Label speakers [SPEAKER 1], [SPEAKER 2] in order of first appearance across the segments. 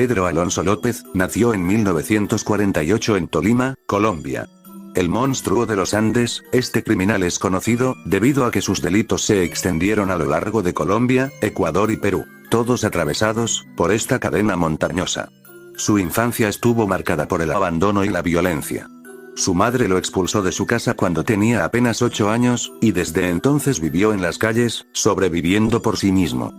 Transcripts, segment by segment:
[SPEAKER 1] Pedro Alonso López nació en 1948 en Tolima, Colombia. El monstruo de los Andes, este criminal es conocido, debido a que sus delitos se extendieron a lo largo de Colombia, Ecuador y Perú, todos atravesados por esta cadena montañosa. Su infancia estuvo marcada por el abandono y la violencia. Su madre lo expulsó de su casa cuando tenía apenas 8 años, y desde entonces vivió en las calles, sobreviviendo por sí mismo.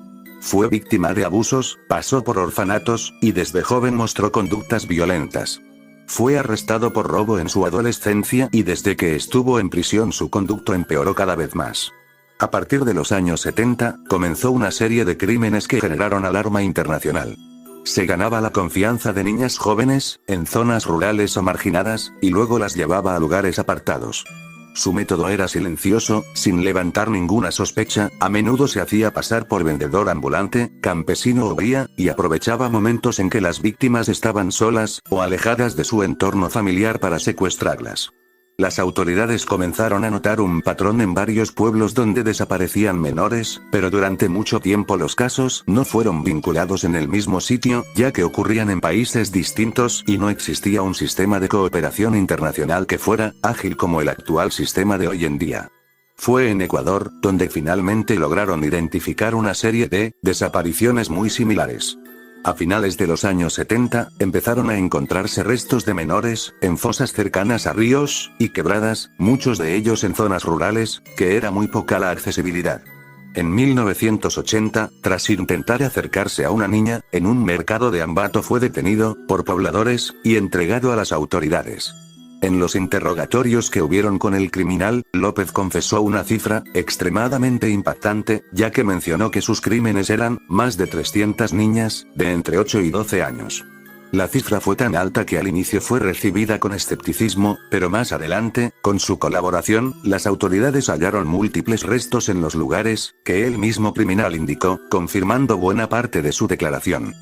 [SPEAKER 1] Fue víctima de abusos, pasó por orfanatos, y desde joven mostró conductas violentas. Fue arrestado por robo en su adolescencia y desde que estuvo en prisión su conducta empeoró cada vez más. A partir de los años 70, comenzó una serie de crímenes que generaron alarma internacional. Se ganaba la confianza de niñas jóvenes, en zonas rurales o marginadas, y luego las llevaba a lugares apartados. Su método era silencioso, sin levantar ninguna sospecha, a menudo se hacía pasar por vendedor ambulante, campesino o guía, y aprovechaba momentos en que las víctimas estaban solas, o alejadas de su entorno familiar para secuestrarlas. Las autoridades comenzaron a notar un patrón en varios pueblos donde desaparecían menores, pero durante mucho tiempo los casos no fueron vinculados en el mismo sitio, ya que ocurrían en países distintos y no existía un sistema de cooperación internacional que fuera ágil como el actual sistema de hoy en día. Fue en Ecuador, donde finalmente lograron identificar una serie de desapariciones muy similares. A finales de los años 70, empezaron a encontrarse restos de menores, en fosas cercanas a ríos y quebradas, muchos de ellos en zonas rurales, que era muy poca la accesibilidad. En 1980, tras intentar acercarse a una niña, en un mercado de Ambato fue detenido por pobladores y entregado a las autoridades. En los interrogatorios que hubieron con el criminal, López confesó una cifra extremadamente impactante, ya que mencionó que sus crímenes eran más de 300 niñas, de entre 8 y 12 años. La cifra fue tan alta que al inicio fue recibida con escepticismo, pero más adelante, con su colaboración, las autoridades hallaron múltiples restos en los lugares que el mismo criminal indicó, confirmando buena parte de su declaración.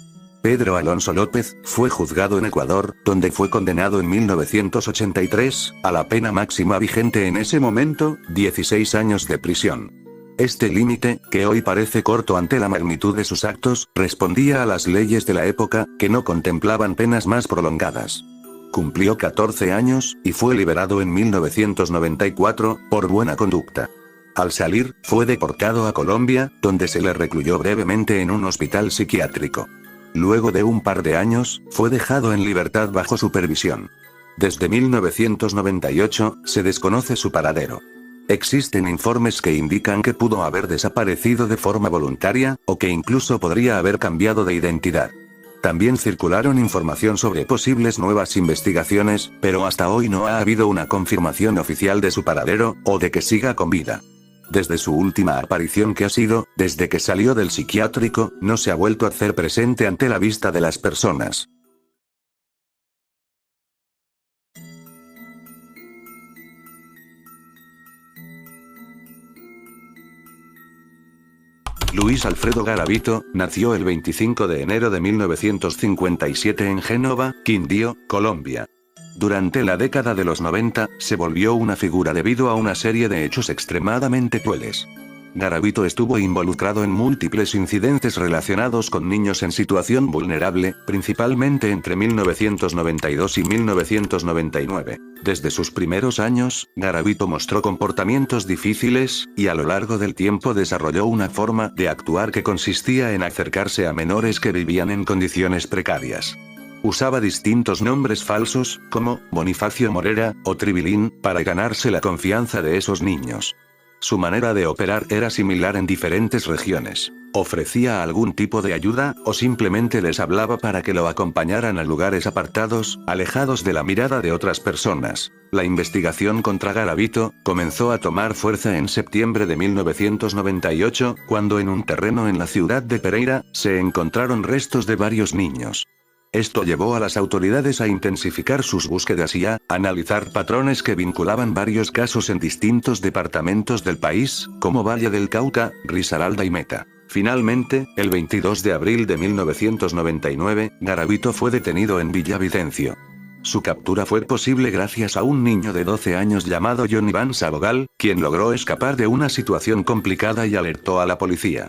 [SPEAKER 1] Pedro Alonso López fue juzgado en Ecuador, donde fue condenado en 1983 a la pena máxima vigente en ese momento, 16 años de prisión. Este límite, que hoy parece corto ante la magnitud de sus actos, respondía a las leyes de la época, que no contemplaban penas más prolongadas. Cumplió 14 años, y fue liberado en 1994, por buena conducta. Al salir, fue deportado a Colombia, donde se le recluyó brevemente en un hospital psiquiátrico. Luego de un par de años, fue dejado en libertad bajo supervisión. Desde 1998, se desconoce su paradero. Existen informes que indican que pudo haber desaparecido de forma voluntaria, o que incluso podría haber cambiado de identidad. También circularon información sobre posibles nuevas investigaciones, pero hasta hoy no ha habido una confirmación oficial de su paradero, o de que siga con vida. Desde su última aparición que ha sido, desde que salió del psiquiátrico, no se ha vuelto a hacer presente ante la vista de las personas. Luis Alfredo Garavito, nació el 25 de enero de 1957 en Génova, Quindío, Colombia. Durante la década de los 90, se volvió una figura debido a una serie de hechos extremadamente crueles. Garavito estuvo involucrado en múltiples incidentes relacionados con niños en situación vulnerable, principalmente entre 1992 y 1999. Desde sus primeros años, Garavito mostró comportamientos difíciles, y a lo largo del tiempo desarrolló una forma de actuar que consistía en acercarse a menores que vivían en condiciones precarias. Usaba distintos nombres falsos, como Bonifacio Morera o Tribilín, para ganarse la confianza de esos niños. Su manera de operar era similar en diferentes regiones. Ofrecía algún tipo de ayuda, o simplemente les hablaba para que lo acompañaran a lugares apartados, alejados de la mirada de otras personas. La investigación contra Garavito comenzó a tomar fuerza en septiembre de 1998, cuando en un terreno en la ciudad de Pereira, se encontraron restos de varios niños. Esto llevó a las autoridades a intensificar sus búsquedas y a analizar patrones que vinculaban varios casos en distintos departamentos del país, como Valle del Cauca, Risaralda y Meta. Finalmente, el 22 de abril de 1999, Garavito fue detenido en Villavicencio. Su captura fue posible gracias a un niño de 12 años llamado John Iván Sabogal, quien logró escapar de una situación complicada y alertó a la policía.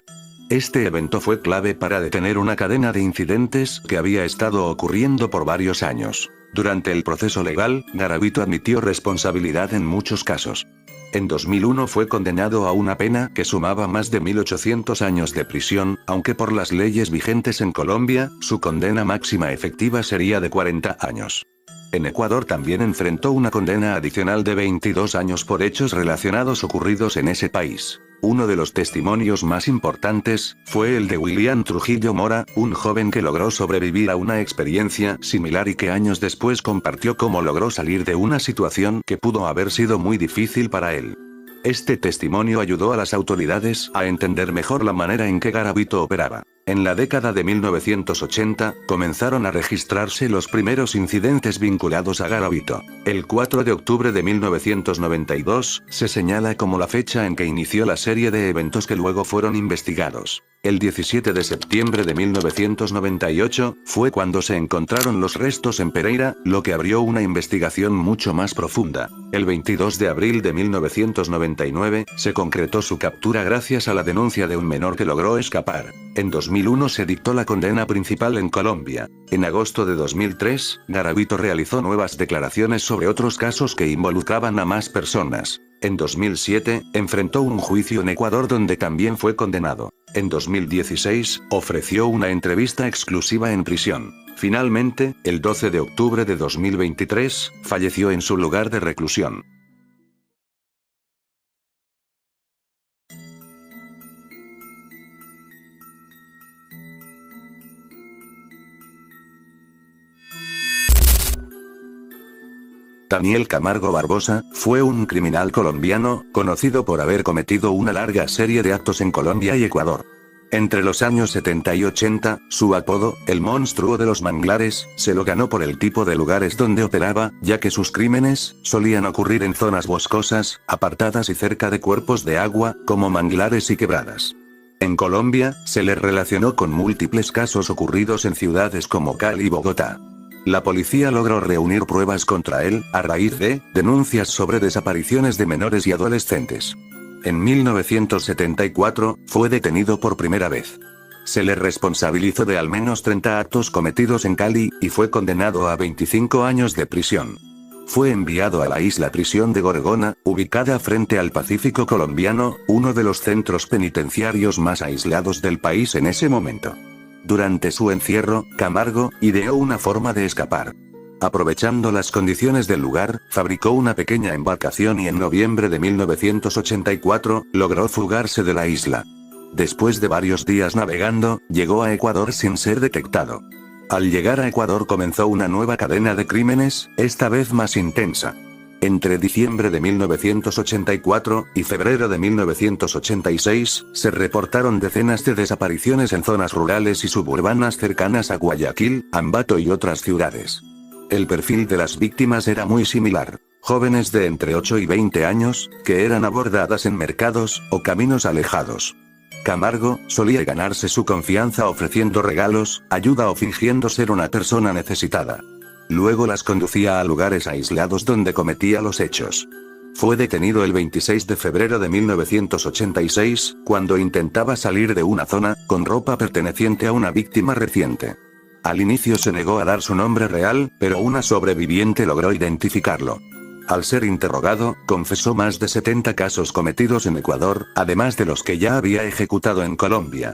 [SPEAKER 1] Este evento fue clave para detener una cadena de incidentes que había estado ocurriendo por varios años. Durante el proceso legal, Garavito admitió responsabilidad en muchos casos. En 2001 fue condenado a una pena que sumaba más de 1800 años de prisión, aunque por las leyes vigentes en Colombia, su condena máxima efectiva sería de 40 años. En Ecuador también enfrentó una condena adicional de 22 años por hechos relacionados ocurridos en ese país. Uno de los testimonios más importantes fue el de William Trujillo Mora, un joven que logró sobrevivir a una experiencia similar y que años después compartió cómo logró salir de una situación que pudo haber sido muy difícil para él. Este testimonio ayudó a las autoridades a entender mejor la manera en que Garavito operaba. En la década de 1980, comenzaron a registrarse los primeros incidentes vinculados a Garavito. El 4 de octubre de 1992, se señala como la fecha en que inició la serie de eventos que luego fueron investigados. El 17 de septiembre de 1998, fue cuando se encontraron los restos en Pereira, lo que abrió una investigación mucho más profunda. El 22 de abril de 1999, se concretó su captura gracias a la denuncia de un menor que logró escapar. En 2001 se dictó la condena principal en Colombia. En agosto de 2003, Garavito realizó nuevas declaraciones sobre otros casos que involucraban a más personas. En 2007, enfrentó un juicio en Ecuador donde también fue condenado. En 2016, ofreció una entrevista exclusiva en prisión. Finalmente, el 12 de octubre de 2023, falleció en su lugar de reclusión. Daniel Camargo Barbosa, fue un criminal colombiano, conocido por haber cometido una larga serie de actos en Colombia y Ecuador. Entre los años 70 y 80, su apodo, el monstruo de los manglares, se lo ganó por el tipo de lugares donde operaba, ya que sus crímenes solían ocurrir en zonas boscosas, apartadas y cerca de cuerpos de agua, como manglares y quebradas. En Colombia, se le relacionó con múltiples casos ocurridos en ciudades como Cali y Bogotá. La policía logró reunir pruebas contra él, a raíz de denuncias sobre desapariciones de menores y adolescentes. En 1974, fue detenido por primera vez. Se le responsabilizó de al menos 30 actos cometidos en Cali, y fue condenado a 25 años de prisión. Fue enviado a la isla prisión de Gorgona, ubicada frente al Pacífico colombiano, uno de los centros penitenciarios más aislados del país en ese momento. Durante su encierro, Camargo ideó una forma de escapar. Aprovechando las condiciones del lugar, fabricó una pequeña embarcación y en noviembre de 1984, logró fugarse de la isla. Después de varios días navegando, llegó a Ecuador sin ser detectado. Al llegar a Ecuador comenzó una nueva cadena de crímenes, esta vez más intensa. Entre diciembre de 1984 y febrero de 1986, se reportaron decenas de desapariciones en zonas rurales y suburbanas cercanas a Guayaquil, Ambato y otras ciudades. El perfil de las víctimas era muy similar. Jóvenes de entre 8 y 20 años, que eran abordadas en mercados o caminos alejados. Camargo solía ganarse su confianza ofreciendo regalos, ayuda o fingiendo ser una persona necesitada. Luego las conducía a lugares aislados donde cometía los hechos. Fue detenido el 26 de febrero de 1986, cuando intentaba salir de una zona, con ropa perteneciente a una víctima reciente. Al inicio se negó a dar su nombre real, pero una sobreviviente logró identificarlo. Al ser interrogado, confesó más de 70 casos cometidos en Ecuador, además de los que ya había ejecutado en Colombia.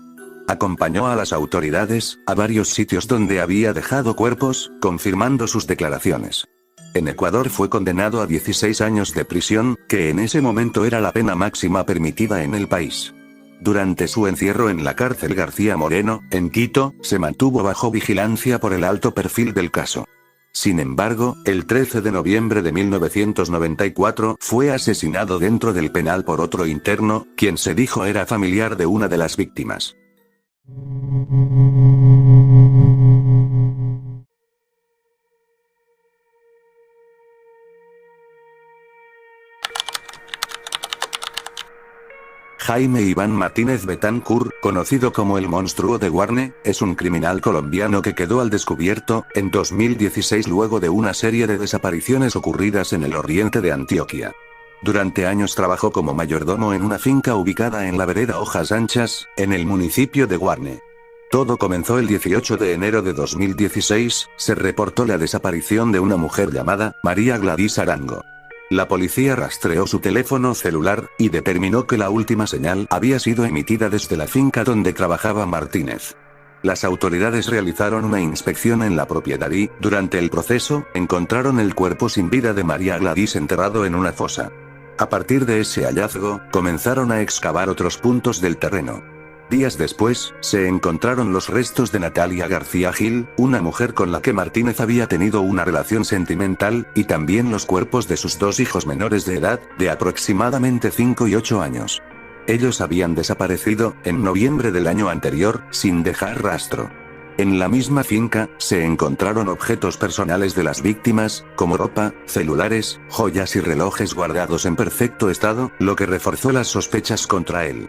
[SPEAKER 1] Acompañó a las autoridades a varios sitios donde había dejado cuerpos, confirmando sus declaraciones. En Ecuador fue condenado a 16 años de prisión, que en ese momento era la pena máxima permitida en el país. Durante su encierro en la cárcel García Moreno, en Quito, se mantuvo bajo vigilancia por el alto perfil del caso. Sin embargo, el 13 de noviembre de 1994 fue asesinado dentro del penal por otro interno, quien se dijo era familiar de una de las víctimas. Jaime Iván Martínez Betancur, conocido como el monstruo de Guarne, es un criminal colombiano que quedó al descubierto en 2016 luego de una serie de desapariciones ocurridas en el oriente de Antioquia. Durante años trabajó como mayordomo en una finca ubicada en la vereda Hojas Anchas, en el municipio de Guarne. Todo comenzó el 18 de enero de 2016, se reportó la desaparición de una mujer llamada María Gladys Arango. La policía rastreó su teléfono celular, y determinó que la última señal había sido emitida desde la finca donde trabajaba Martínez. Las autoridades realizaron una inspección en la propiedad y, durante el proceso, encontraron el cuerpo sin vida de María Gladys enterrado en una fosa. A partir de ese hallazgo, comenzaron a excavar otros puntos del terreno. Días después, se encontraron los restos de Natalia García Gil, una mujer con la que Martínez había tenido una relación sentimental, y también los cuerpos de sus dos hijos menores de edad, de aproximadamente 5 y 8 años. Ellos habían desaparecido, en noviembre del año anterior, sin dejar rastro. En la misma finca, se encontraron objetos personales de las víctimas, como ropa, celulares, joyas y relojes guardados en perfecto estado, lo que reforzó las sospechas contra él.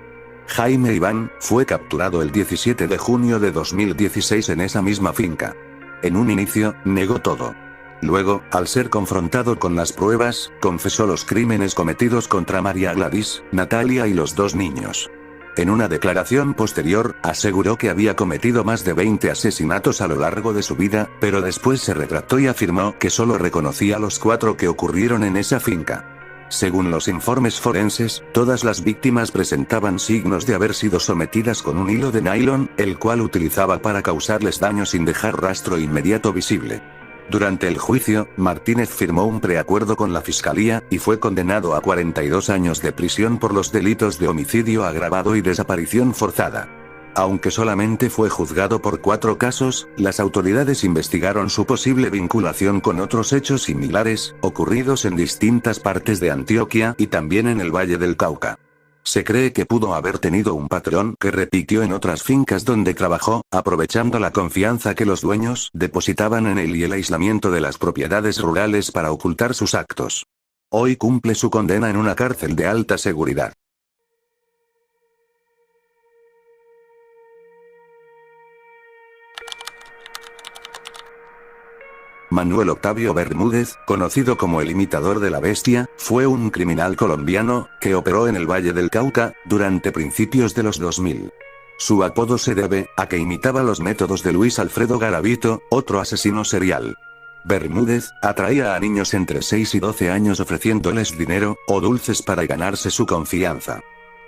[SPEAKER 1] Jaime Iván fue capturado el 17 de junio de 2016 en esa misma finca. En un inicio, negó todo. Luego, al ser confrontado con las pruebas, confesó los crímenes cometidos contra María Gladys, Natalia y los dos niños. En una declaración posterior, aseguró que había cometido más de 20 asesinatos a lo largo de su vida, pero después se retractó y afirmó que solo reconocía los 4 que ocurrieron en esa finca. Según los informes forenses, todas las víctimas presentaban signos de haber sido sometidas con un hilo de nylon, el cual utilizaba para causarles daño sin dejar rastro inmediato visible. Durante el juicio, Martínez firmó un preacuerdo con la fiscalía, y fue condenado a 42 años de prisión por los delitos de homicidio agravado y desaparición forzada. Aunque solamente fue juzgado por 4 casos, las autoridades investigaron su posible vinculación con otros hechos similares, ocurridos en distintas partes de Antioquia y también en el Valle del Cauca. Se cree que pudo haber tenido un patrón que repitió en otras fincas donde trabajó, aprovechando la confianza que los dueños depositaban en él y el aislamiento de las propiedades rurales para ocultar sus actos. Hoy cumple su condena en una cárcel de alta seguridad. Manuel Octavio Bermúdez, conocido como el imitador de la bestia, fue un criminal colombiano, que operó en el Valle del Cauca, durante principios de los 2000. Su apodo se debe a que imitaba los métodos de Luis Alfredo Garavito, otro asesino serial. Bermúdez atraía a niños entre 6 y 12 años ofreciéndoles dinero o dulces para ganarse su confianza.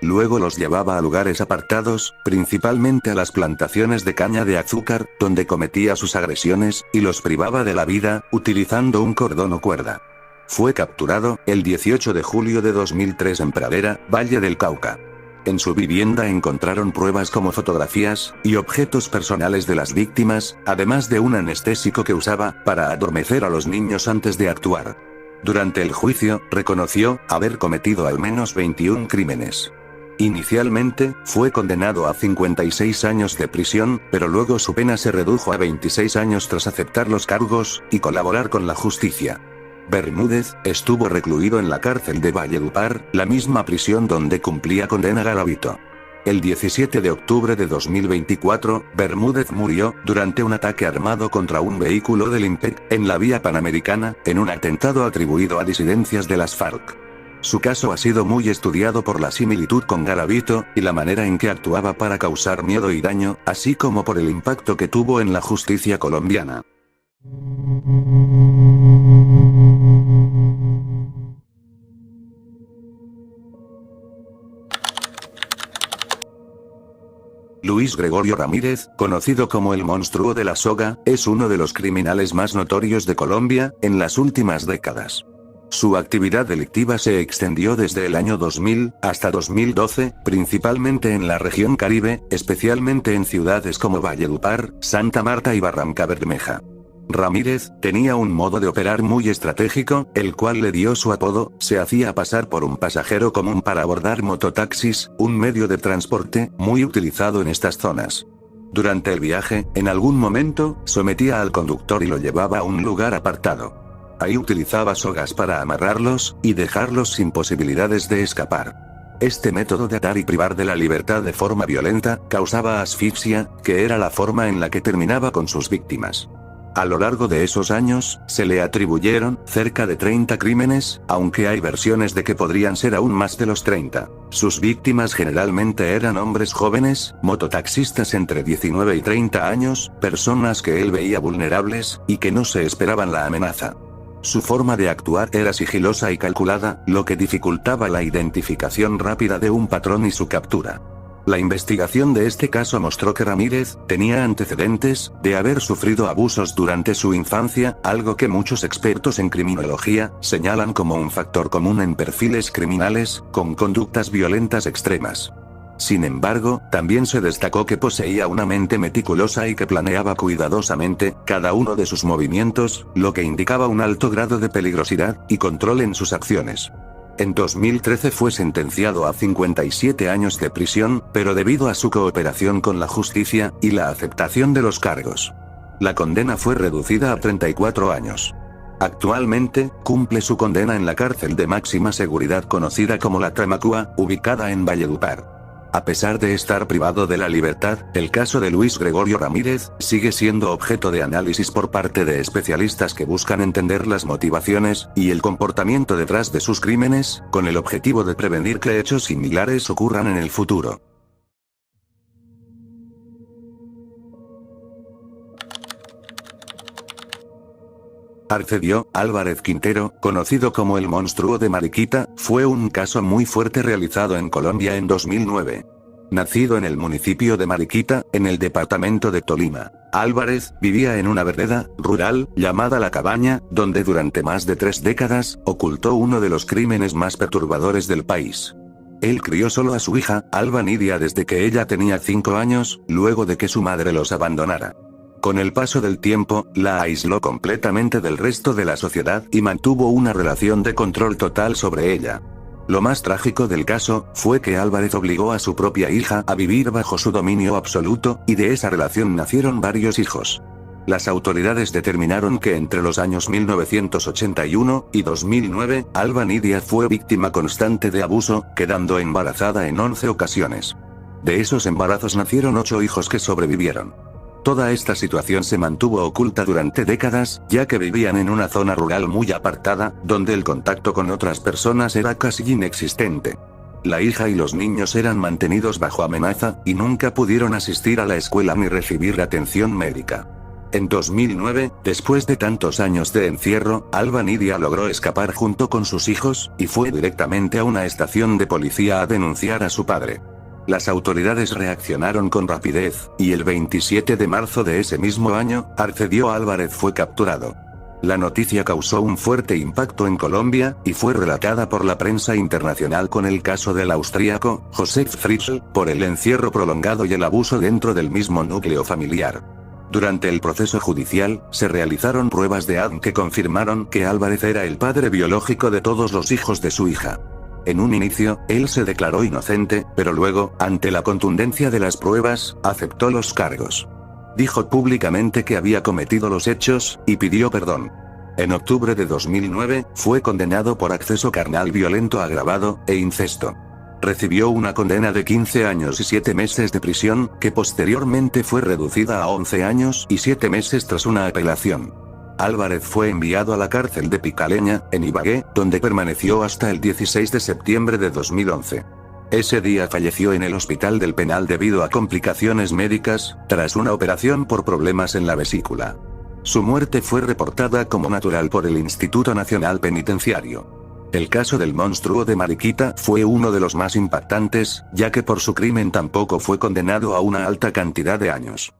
[SPEAKER 1] Luego los llevaba a lugares apartados, principalmente a las plantaciones de caña de azúcar, donde cometía sus agresiones, y los privaba de la vida, utilizando un cordón o cuerda. Fue capturado, el 18 de julio de 2003 en Pradera, Valle del Cauca. En su vivienda encontraron pruebas como fotografías, y objetos personales de las víctimas, además de un anestésico que usaba, para adormecer a los niños antes de actuar. Durante el juicio, reconoció haber cometido al menos 21 crímenes. Inicialmente, fue condenado a 56 años de prisión, pero luego su pena se redujo a 26 años tras aceptar los cargos, y colaborar con la justicia. Bermúdez estuvo recluido en la cárcel de Valledupar, la misma prisión donde cumplía condena Garavito. El 17 de octubre de 2024, Bermúdez murió, durante un ataque armado contra un vehículo del IMPEC, en la vía Panamericana, en un atentado atribuido a disidencias de las FARC. Su caso ha sido muy estudiado por la similitud con Garavito, y la manera en que actuaba para causar miedo y daño, así como por el impacto que tuvo en la justicia colombiana. Luis Gregorio Ramírez, conocido como el monstruo de la soga, es uno de los criminales más notorios de Colombia, en las últimas décadas. Su actividad delictiva se extendió desde el año 2000 hasta 2012, principalmente en la región Caribe, especialmente en ciudades como Valledupar, Santa Marta y Barrancabermeja. Ramírez tenía un modo de operar muy estratégico, el cual le dio su apodo. Se hacía pasar por un pasajero común para abordar mototaxis, un medio de transporte muy utilizado en estas zonas. Durante el viaje, en algún momento, sometía al conductor y lo llevaba a un lugar apartado. Ahí utilizaba sogas para amarrarlos, y dejarlos sin posibilidades de escapar. Este método de atar y privar de la libertad de forma violenta, causaba asfixia, que era la forma en la que terminaba con sus víctimas. A lo largo de esos años, se le atribuyeron cerca de 30 crímenes, aunque hay versiones de que podrían ser aún más de los 30. Sus víctimas generalmente eran hombres jóvenes, mototaxistas entre 19 y 30 años, personas que él veía vulnerables, y que no se esperaban la amenaza. Su forma de actuar era sigilosa y calculada, lo que dificultaba la identificación rápida de un patrón y su captura. La investigación de este caso mostró que Ramírez tenía antecedentes de haber sufrido abusos durante su infancia, algo que muchos expertos en criminología señalan como un factor común en perfiles criminales con conductas violentas extremas. Sin embargo, también se destacó que poseía una mente meticulosa y que planeaba cuidadosamente cada uno de sus movimientos, lo que indicaba un alto grado de peligrosidad y control en sus acciones. En 2013 fue sentenciado a 57 años de prisión, pero debido a su cooperación con la justicia y la aceptación de los cargos, la condena fue reducida a 34 años. Actualmente, cumple su condena en la cárcel de máxima seguridad conocida como la Tramacua, ubicada en Valledupar. A pesar de estar privado de la libertad, el caso de Luis Gregorio Ramírez sigue siendo objeto de análisis por parte de especialistas que buscan entender las motivaciones y el comportamiento detrás de sus crímenes, con el objetivo de prevenir que hechos similares ocurran en el futuro. Arcedio Álvarez Quintero, conocido como el monstruo de Mariquita, fue un caso muy fuerte realizado en Colombia en 2009. Nacido en el municipio de Mariquita, en el departamento de Tolima, Álvarez vivía en una vereda rural llamada La Cabaña, donde durante más de 3 décadas ocultó uno de los crímenes más perturbadores del país. Él crió solo a su hija, Alba Nidia, desde que ella tenía 5 años, luego de que su madre los abandonara. Con el paso del tiempo, la aisló completamente del resto de la sociedad y mantuvo una relación de control total sobre ella. Lo más trágico del caso fue que Álvarez obligó a su propia hija a vivir bajo su dominio absoluto, y de esa relación nacieron varios hijos. Las autoridades determinaron que entre los años 1981 y 2009, Alba Nidia fue víctima constante de abuso, quedando embarazada en 11 ocasiones. De esos embarazos nacieron 8 hijos que sobrevivieron. Toda esta situación se mantuvo oculta durante décadas, ya que vivían en una zona rural muy apartada, donde el contacto con otras personas era casi inexistente. La hija y los niños eran mantenidos bajo amenaza, y nunca pudieron asistir a la escuela ni recibir atención médica. En 2009, después de tantos años de encierro, Alba Nidia logró escapar junto con sus hijos, y fue directamente a una estación de policía a denunciar a su padre. Las autoridades reaccionaron con rapidez, y el 27 de marzo de ese mismo año, Arcedio Álvarez fue capturado. La noticia causó un fuerte impacto en Colombia, y fue relatada por la prensa internacional con el caso del austríaco, Josef Fritzl, por el encierro prolongado y el abuso dentro del mismo núcleo familiar. Durante el proceso judicial, se realizaron pruebas de ADN que confirmaron que Álvarez era el padre biológico de todos los hijos de su hija. En un inicio, él se declaró inocente, pero luego, ante la contundencia de las pruebas, aceptó los cargos. Dijo públicamente que había cometido los hechos, y pidió perdón. En octubre de 2009, fue condenado por acceso carnal violento agravado, e incesto. Recibió una condena de 15 años y 7 meses de prisión, que posteriormente fue reducida a 11 años y 7 meses tras una apelación. Álvarez fue enviado a la cárcel de Picaleña, en Ibagué, donde permaneció hasta el 16 de septiembre de 2011. Ese día falleció en el Hospital del Penal debido a complicaciones médicas, tras una operación por problemas en la vesícula. Su muerte fue reportada como natural por el Instituto Nacional Penitenciario. El caso del monstruo de Mariquita fue uno de los más impactantes, ya que por su crimen tampoco fue condenado a una alta cantidad de años.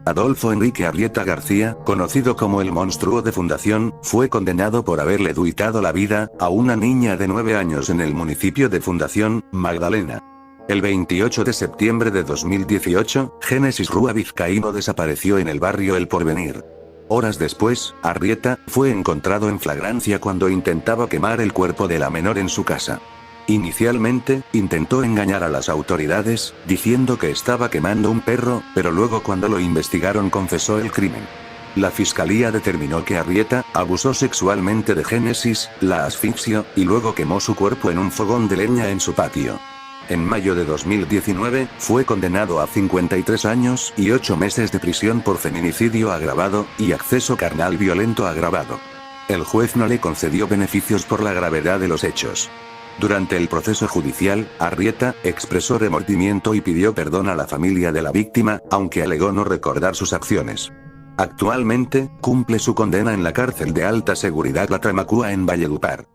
[SPEAKER 1] Adolfo Enrique Arrieta García, conocido como el monstruo de Fundación, fue condenado por haberle duitado la vida a una niña de 9 años en el municipio de Fundación, Magdalena. El 28 de septiembre de 2018, Génesis Rúa Vizcaíno desapareció en el barrio El Porvenir. Horas después, Arrieta fue encontrado en flagrancia cuando intentaba quemar el cuerpo de la menor en su casa. Inicialmente, intentó engañar a las autoridades, diciendo que estaba quemando un perro, pero luego cuando lo investigaron confesó el crimen. La fiscalía determinó que Arrieta abusó sexualmente de Génesis, la asfixió, y luego quemó su cuerpo en un fogón de leña en su patio. En mayo de 2019, fue condenado a 53 años y 8 meses de prisión por feminicidio agravado y acceso carnal violento agravado. El juez no le concedió beneficios por la gravedad de los hechos. Durante el proceso judicial, Arrieta expresó remordimiento y pidió perdón a la familia de la víctima, aunque alegó no recordar sus acciones. Actualmente, cumple su condena en la cárcel de alta seguridad La Tramacúa en Valledupar.